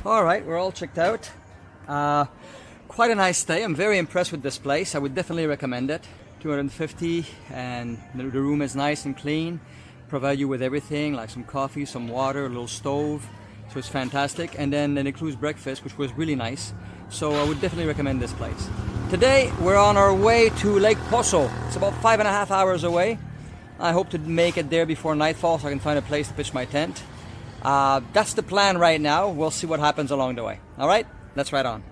Alright, we're all checked out. Quite a nice stay. I'm very impressed with this place. I would definitely recommend it. 250, and the room is nice and clean. Provide you with everything like some coffee, some water, a little stove. So it's fantastic. And then it includes breakfast, which was really nice. So I would definitely recommend this place. Today we're on our way to Lake Poso. It's about 5.5 hours away. I hope to make it there before nightfall so I can find a place to pitch my tent. That's the plan right now. We'll see what happens along the way. Alright, let's ride on.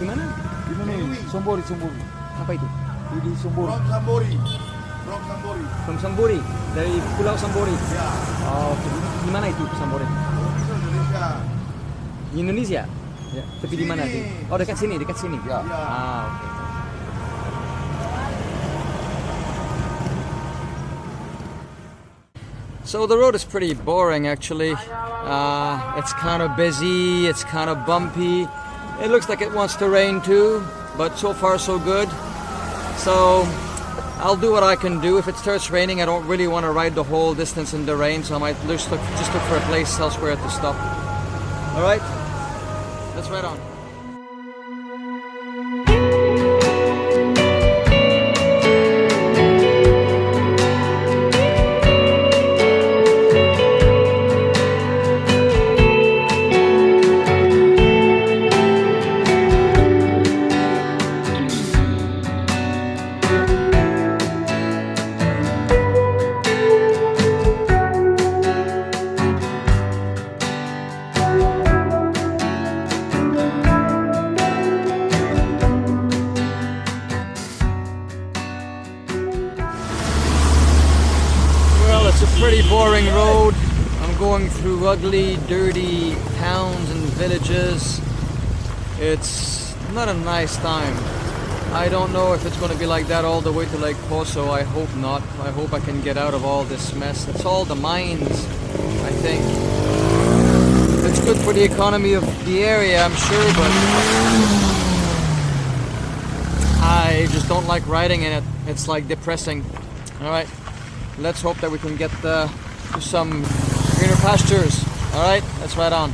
Gimana? Gimana ini? Sombori. Apa itu? Ini Sombori. From Sambori. From Sambori. From Sambori, dari Pulau Sambori. Ya. Oh, di mana itu Sambori? Itu Indonesia. Di Indonesia? Ya. Tapi di mana tuh? Oh, dekat sini. Ya. Ah, oke. So the road is pretty boring actually. It's kind of busy, it's kind of bumpy. It looks like it wants to rain too, but so far so good. So I'll do what I can do. If it starts raining, I don't really want to ride the whole distance in the rain, so I might just look for a place elsewhere to stop. All right, let's ride on. It's a pretty boring road. I'm going through ugly, dirty towns and villages. It's not a nice time. I don't know if it's going to be like that all the way to Lake Poso. I hope not. I hope I can get out of all this mess. It's all the mines, I think. It's good for the economy of the area, I'm sure, but I just don't like riding in it. It's like depressing. Alright. Let's hope that we can get to some greener pastures. Alright, let's ride on.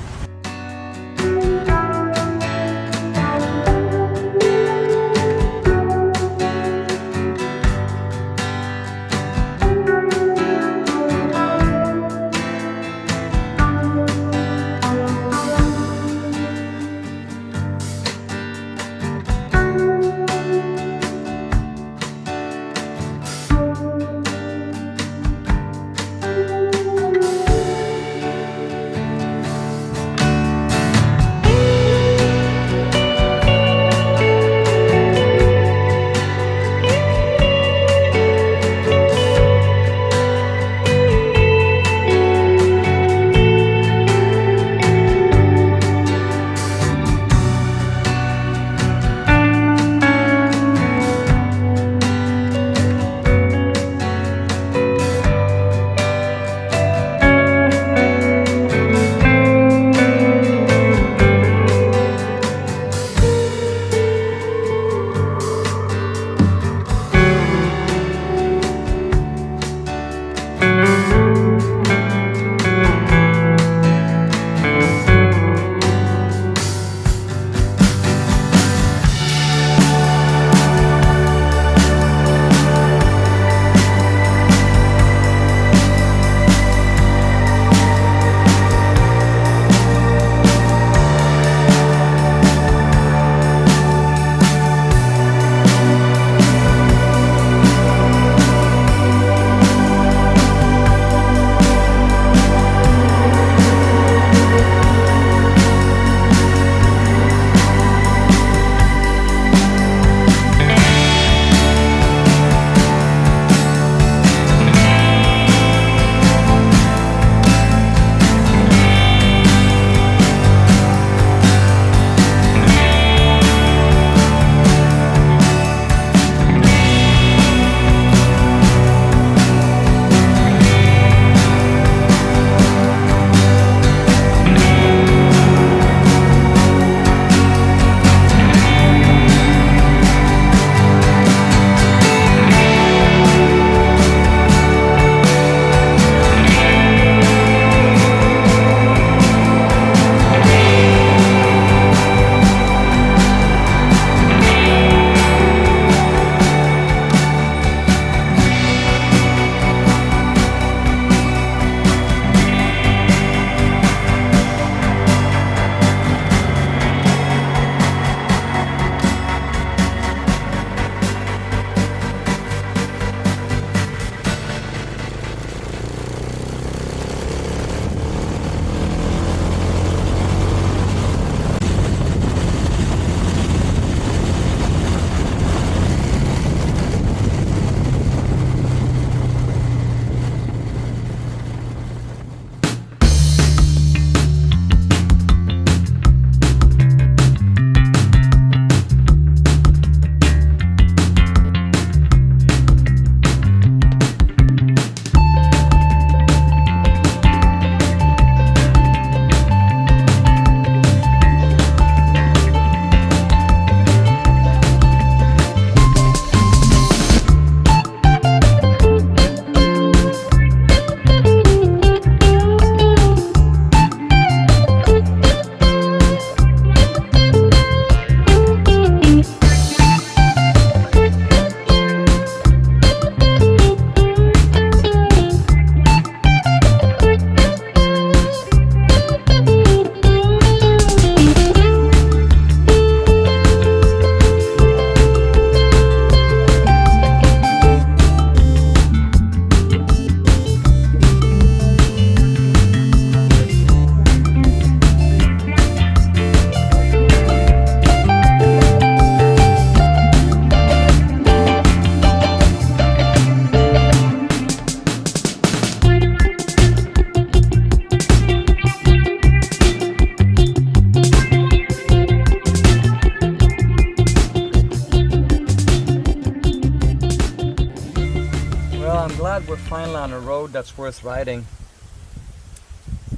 on a road that's worth riding.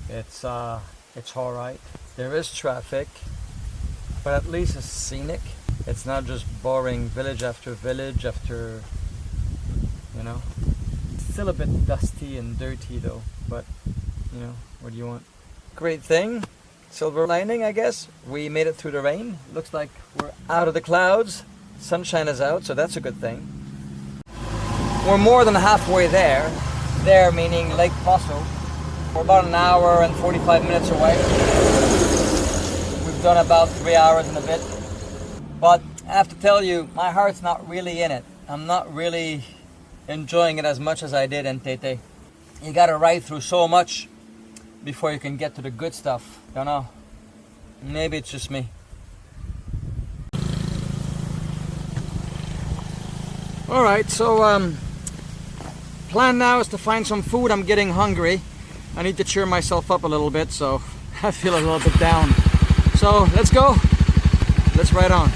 It's alright. There is traffic, but at least it's scenic. It's not just boring village after, you know. Still a bit dusty and dirty though, but you know, what do you want? Great thing, silver lining I guess. We made it through the rain. Looks like we're out of the clouds. Sunshine is out, so that's a good thing. We're more than halfway there. There meaning Lake Poso. We're about an hour and 45 minutes away. We've done about 3 hours and a bit. But I have to tell you, my heart's not really in it. I'm not really enjoying it as much as I did in Tete. You gotta ride through so much before you can get to the good stuff. Don't know. Maybe it's just me. Alright, so plan now is to find some food. I'm getting hungry. I need to cheer myself up a little bit, so I feel a little bit down. So let's go. Let's ride on.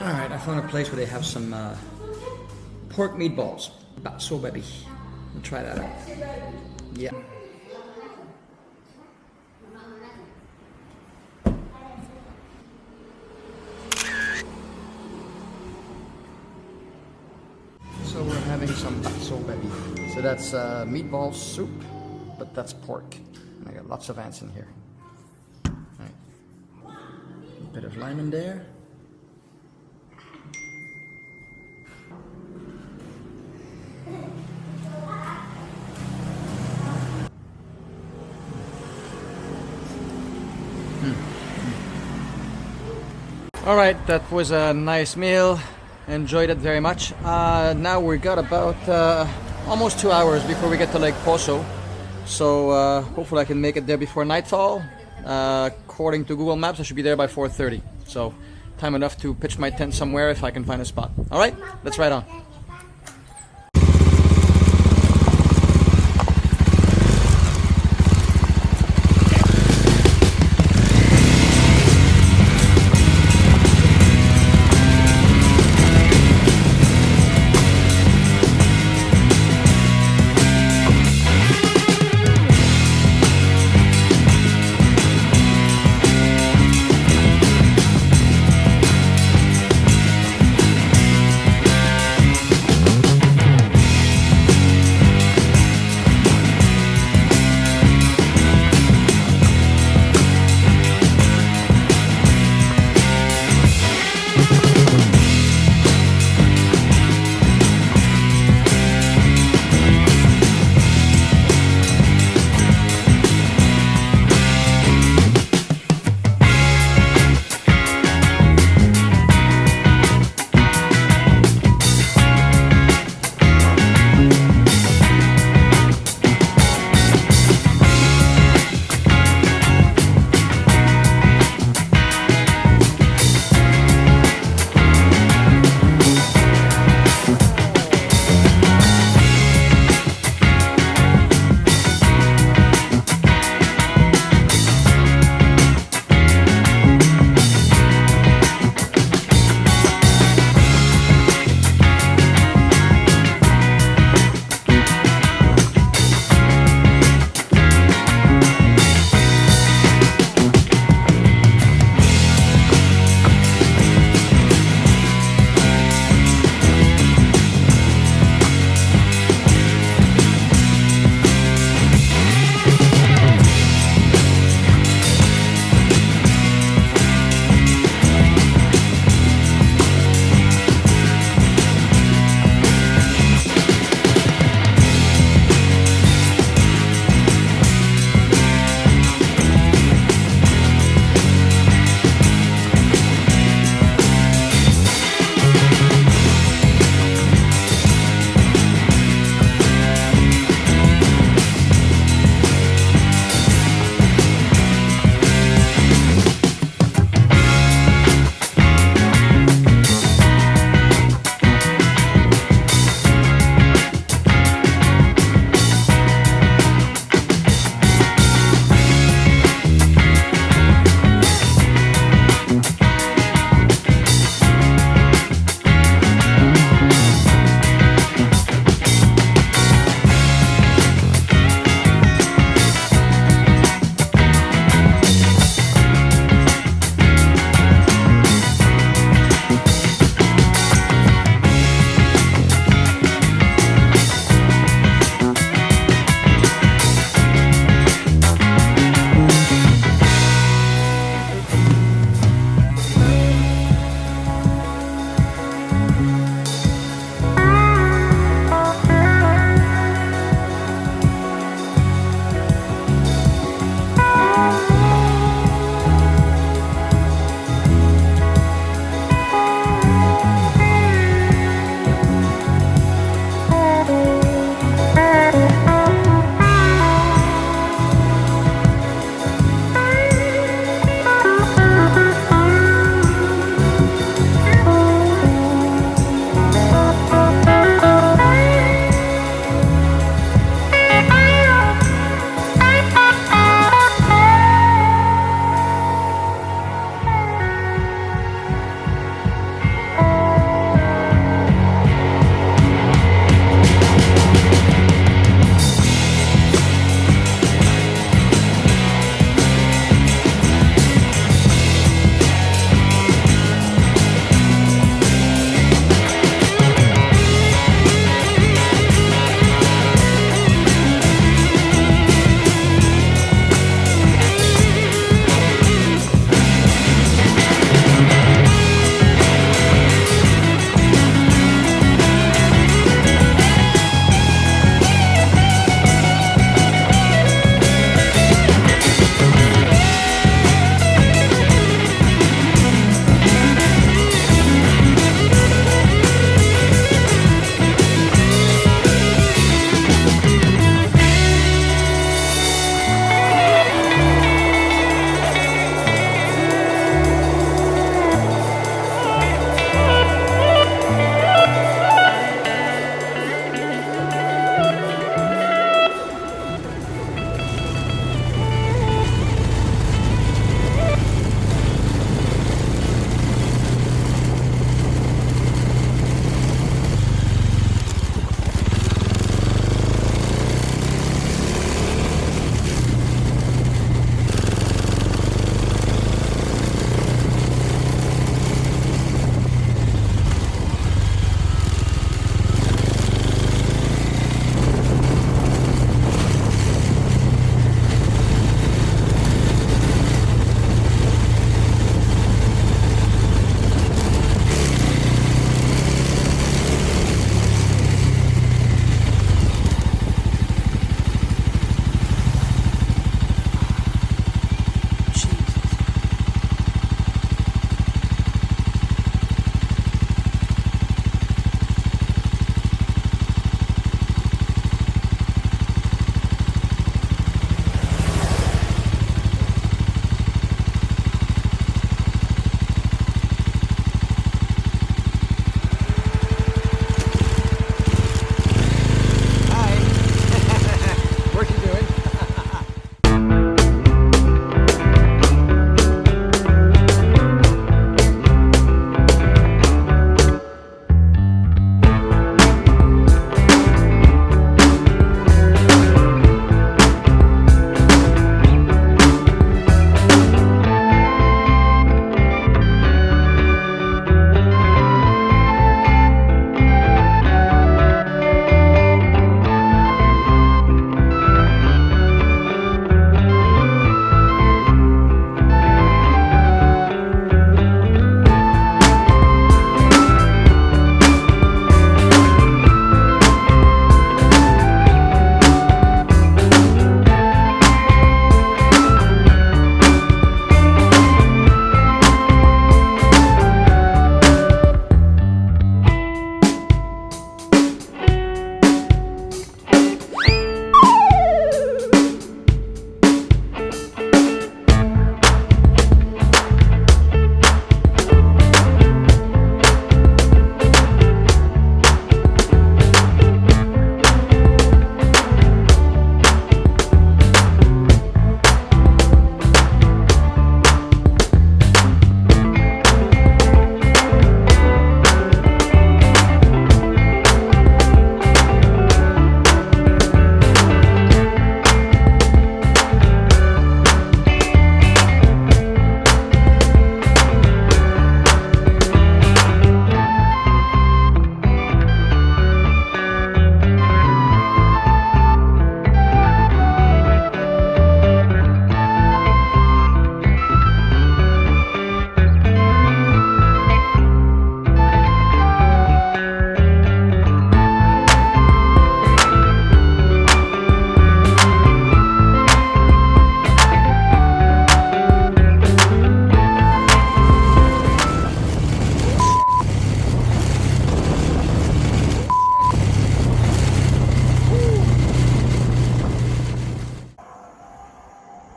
Alright, I found a place where they have some pork meatballs. Bakso baby. We'll try that out. Yeah. So we're having some bakso baby. So that's meatball soup, but that's pork. And I got lots of ants in here. Alright. A bit of lime in there. Alright, that was a nice meal. Enjoyed it very much. Now we got about almost 2 hours before we get to Lake Poso. So hopefully I can make it there before nightfall. According to Google Maps, I should be there by 4:30. So time enough to pitch my tent somewhere if I can find a spot. Alright, let's ride on.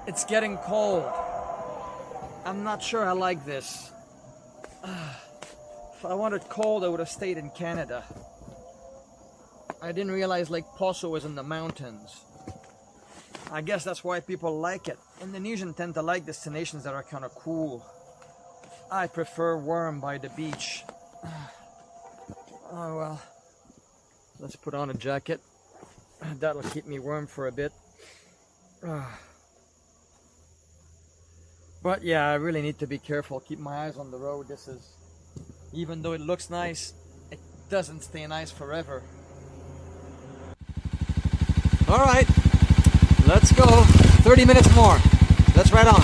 It's getting cold. I'm not sure I like this. If I wanted cold, I would have stayed in Canada. I didn't realize Lake Poso was in the mountains. I guess that's why people like it. Indonesians tend to like destinations that are kind of cool. I prefer warm by the beach. Oh well. Let's put on a jacket. That'll keep me warm for a bit. But yeah, I really need to be careful. Keep my eyes on the road. This is, even though it looks nice, it doesn't stay nice forever. All right, let's go. 30 minutes more. Let's ride on.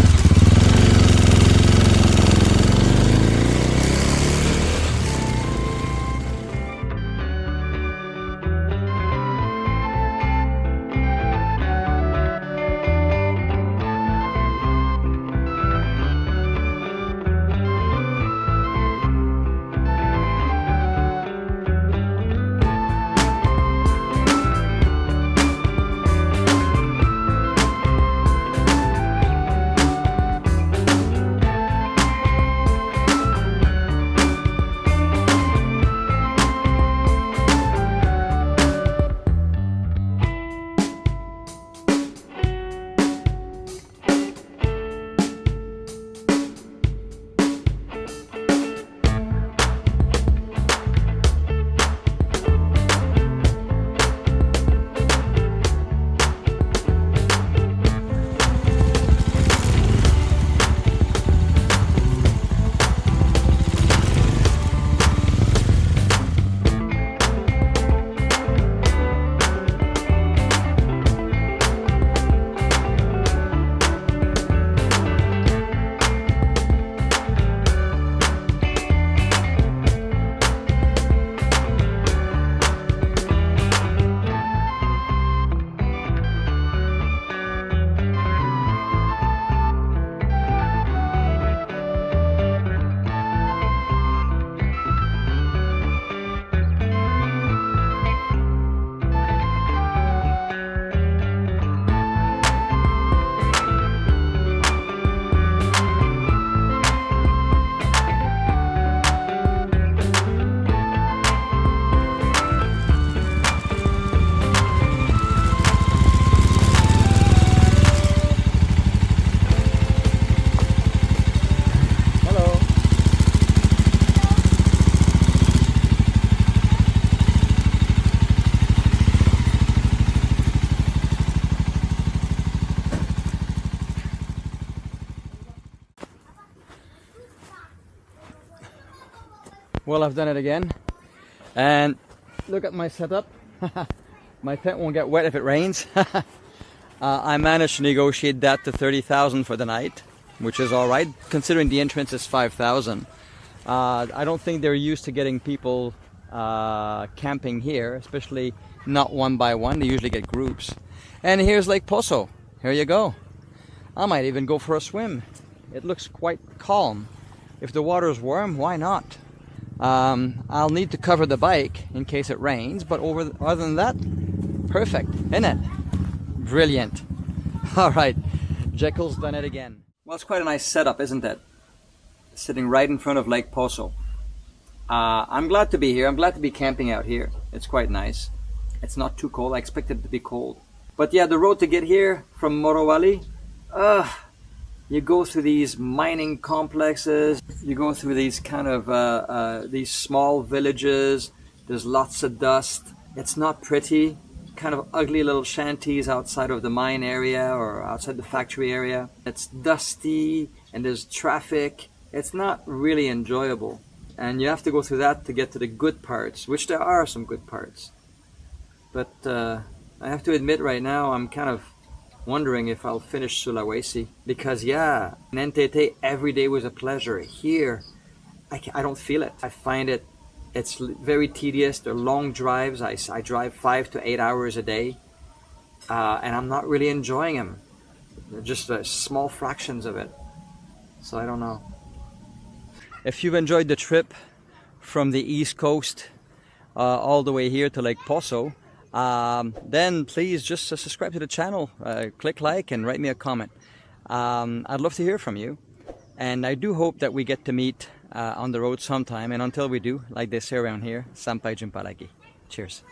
Well, I've done it again, and look at my setup. My tent won't get wet if it rains. I managed to negotiate that to 30,000 for the night, which is all right, considering the entrance is 5,000. I don't think they're used to getting people camping here, especially not one by one. They usually get groups. And here's Lake Poso. Here you go. I might even go for a swim. It looks quite calm. If the water's warm, why not? I'll need to cover the bike in case it rains, but other than that, perfect, isn't it? Brilliant. All right, Jekyll's done it again. Well, it's quite a nice setup, isn't it? Sitting right in front of Lake Poso. I'm glad to be here. I'm glad to be camping out here. It's quite nice. It's not too cold. I expected it to be cold. But yeah, the road to get here from Morowali, you go through these mining complexes, you go through these kind of these small villages. There's lots of dust. It's not pretty. Kind of ugly little shanties outside of the mine area or outside the factory area. It's dusty and there's traffic. It's not really enjoyable. And you have to go through that to get to the good parts, which there are some good parts. But I have to admit right now, I'm kind of wondering if I'll finish Sulawesi, because yeah, in NTT every day was a pleasure. Here I don't feel it. I find it's very tedious. They're long drives. I drive 5 to 8 hours a day, and I'm not really enjoying them. They're just small fractions of it, so I don't know. If you've enjoyed the trip from the East Coast all the way here to Lake Poso, then please just subscribe to the channel, click like, and write me a comment. I'd love to hear from you. And I do hope that we get to meet on the road sometime. And until we do, like they say around here, sampai jumpa lagi. Cheers.